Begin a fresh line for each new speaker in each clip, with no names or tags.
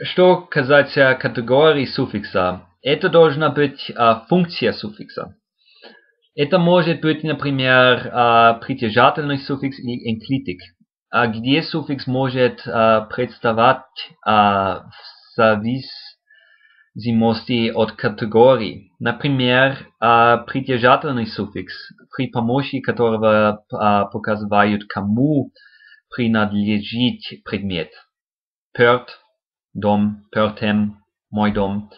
Что касается категории суффикса, это должна быть функция суффикса. Это может быть, например, притяжательный суффикс или энклитик, где суффикс может представать в зависимости от категории. Например, притяжательный суффикс, при помощи которого показывают, кому принадлежит предмет. Перт, дом, пертем, мой дом.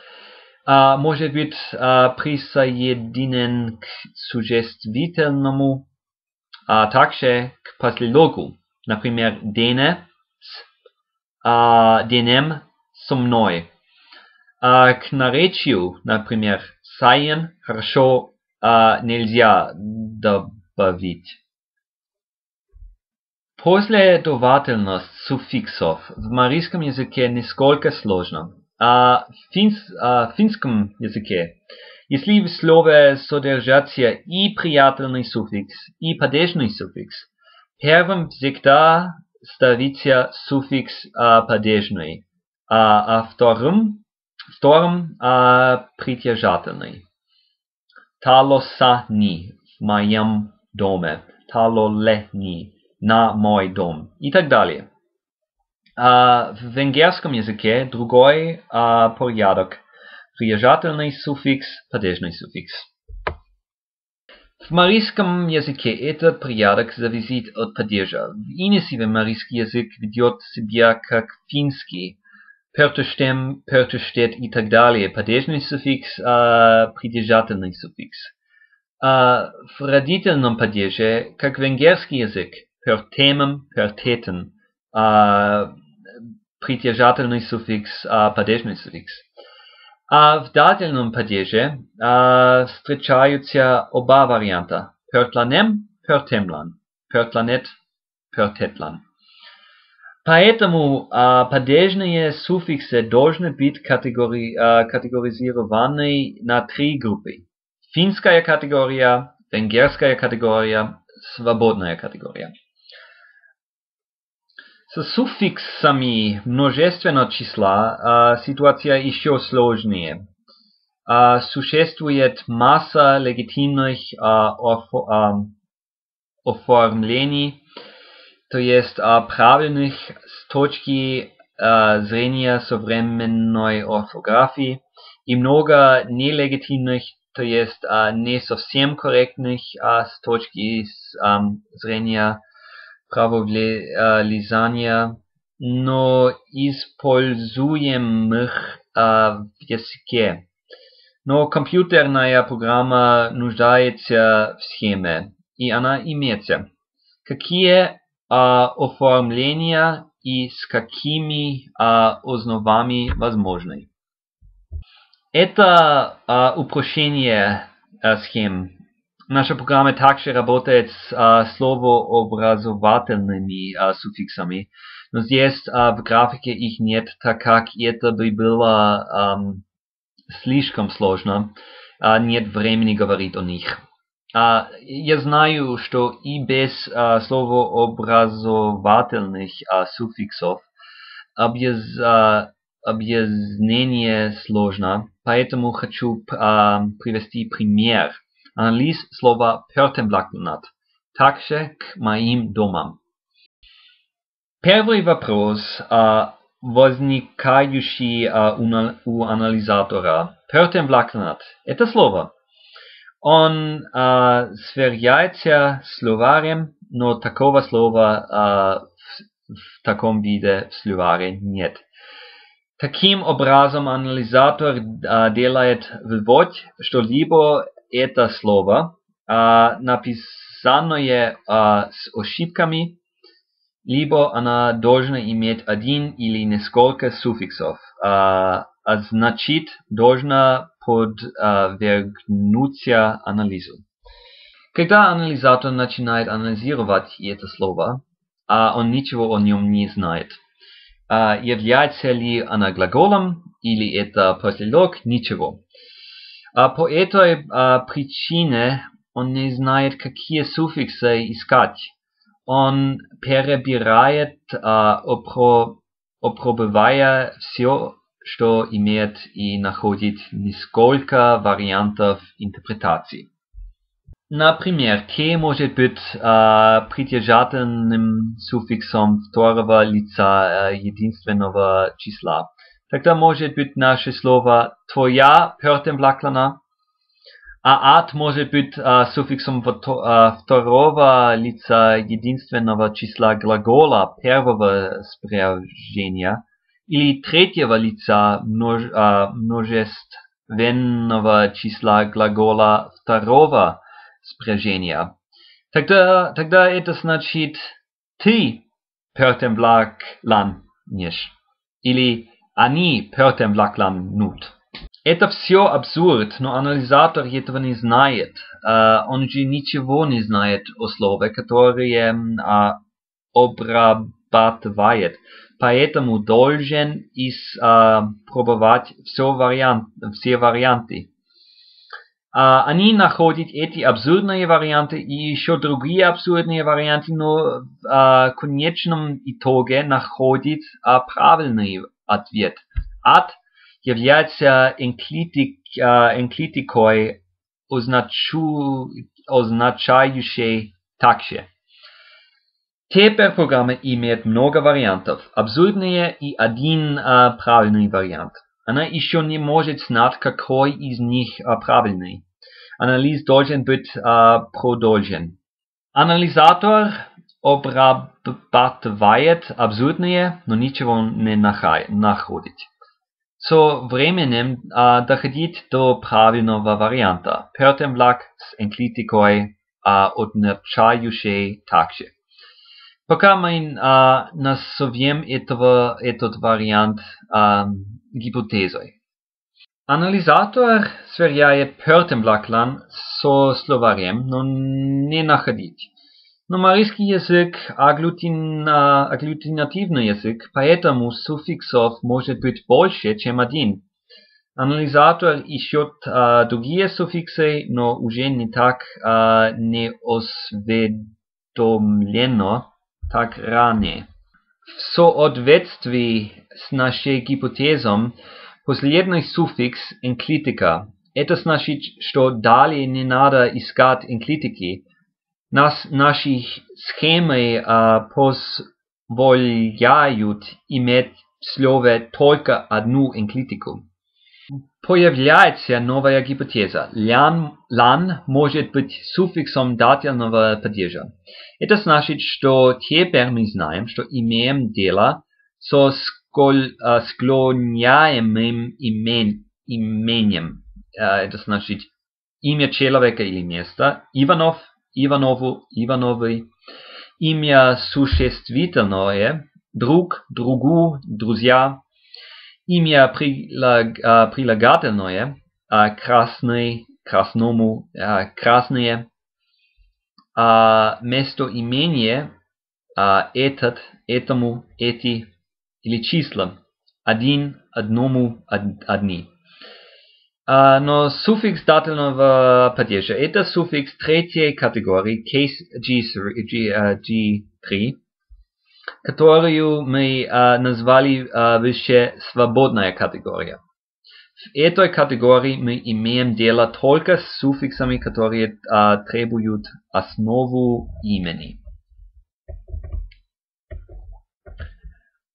Может быть присоединен к существительному, также к послелогу. Например, дене с денем со мной. К наречию, например, сайн, хорошо, нельзя добавить. Последовательность суффиксов в марийском языке несколько сложна. В финском языке, если в слове содержатся и приятельный суффикс, и падежный суффикс, первым всегда ставится суффикс падежный, а вторым притяжательный. Талосани в моем доме, талолетни на мой дом и так далее. В венгерском языке другой порядок. Приложательный суффикс, падежный суффикс. В марийском языке этот порядок зависит от падежа. В инесиве марийский язык ведет себя как финский. Пертостем, пертостет и так далее. Падежный суффикс, притяжательный суффикс. В родительном падеже, как венгерский язык, пертемем, пертетен, притяжательный суффикс, падежный суффикс. В дательном падеже встречаются оба варианта. Пертланем, пертемлан, пертланет, пертетлан. Поэтому падежные суффиксы должны быть категоризированы на три группы. Финская категория, венгерская категория, свободная категория. С суффиксами множественного числа ситуация еще сложнее. Существует масса легитимных оформлений, то есть правильных с точки зрения современной орфографии, и много нелегитимных, то есть не совсем корректных с точки зрения правовлияния, но используемых в языке. Но компьютерная программа нуждается в схеме, и она имеется. Какие оформления и с какими основами возможны? Это упрощение схем. Наша программа также работает с словообразовательными суффиксами, но здесь в графике их нет, так как это бы было слишком сложно. Нет времени говорить о них. Я знаю, что и без словообразовательных суффиксов объяснение сложно, поэтому хочу привести пример. Анализ слова «пертемблакнат», также к моим домам. Первый вопрос, возникающий у анализатора. «Пертемблакнат» — это слово. Он сверяется с словарем, но такого слова в таком виде в словаре нет. Таким образом, анализатор делает вывод, что либо это слово, написанное с ошибками, либо она должна иметь один или несколько суффиксов, значит, должна подвергнуться анализу. Когда анализатор начинает анализировать это слово, он ничего о нем не знает. Является ли она глаголом или это послелог? Ничего. По этой причине он не знает, какие суффиксы искать. Он перебирает опробивая все, что имеет и находит несколько вариантов интерпретаций. Например, «те» может быть притяжательным суффиксом второго лица единственного числа. Тогда может быть наше слово «твоя» пёртемблаклана, а «ат» может быть суффиксом второго лица единственного числа глагола первого спряжения или третьего лица множественного числа глагола второго спряжения. Тогда это значит «ты пёртемблакланешь» или «они пёртемблакланут». Это все абсурд, но анализатор этого не знает. Он же ничего не знает о слове, которое обрабатывает. Поэтому должен пробовать все варианты. Они находят эти абсурдные варианты и еще другие абсурдные варианты, но в конечном итоге находят правильный ответ. «Ат» является энклитикой, означающей «так же». Теперь программа имеет много вариантов, абсурдные и один правильный вариант. Она еще не может знать, какой из них правильный. Анализ должен быть продолжен. Анализатор обрабатывает абсурдные, но ничего не находит. Со временем доходит до правильного варианта. Пёртемблак с энклитикой, означающей «так же». Пока мы назовем этот вариант гипотезой. Анализатор сверяет пёртемблаклан со словарем, но не находит. Но малайский язык агглютинативный язык, поэтому суффиксов может быть больше, чем один. Анализатор ищет другие суффиксы, но уже не так неосведомленно, так ранее. В соответствии с нашей гипотезой, последний суффикс энклитика. Это значит, что далее не надо искать энклитики. Наши схемы позволяют иметь в слове только одну энклитику. Появляется новая гипотеза. «Лан» может быть суффиксом дательного падежа. Это значит, что теперь мы знаем, что имеем дело со склоняемым именем. Это значит имя человека или места. Иванов, Иванову, Ивановой. Имя существительное. Друг, другу, друзья. Имя прилагательное. Красный, красному, красные. Местоимение. Этот, этому, эти. Или числа. Один, одному, одни. Но суффикс дательного падежа – это суффикс третьей категории, case G3, которую мы назвали выше свободная категория. В этой категории мы имеем дело только с суффиксами, которые требуют основу имени.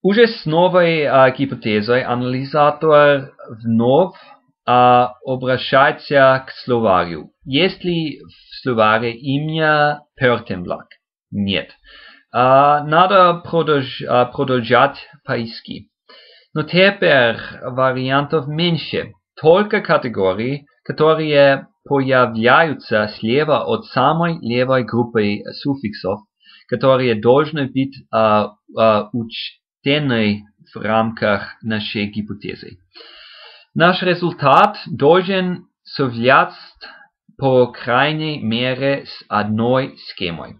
Уже с новой гипотезой анализатор вновь обращается к словарю. Есть ли в словаре имя Пёртемблак? Нет. Надо продолжать поиски. Но теперь вариантов меньше. Только категории, которые появляются слева от самой левой группы суффиксов, которые должны быть учтены в рамках нашей гипотезы. Наш результат должен совпадать по крайней мере с одной схемой.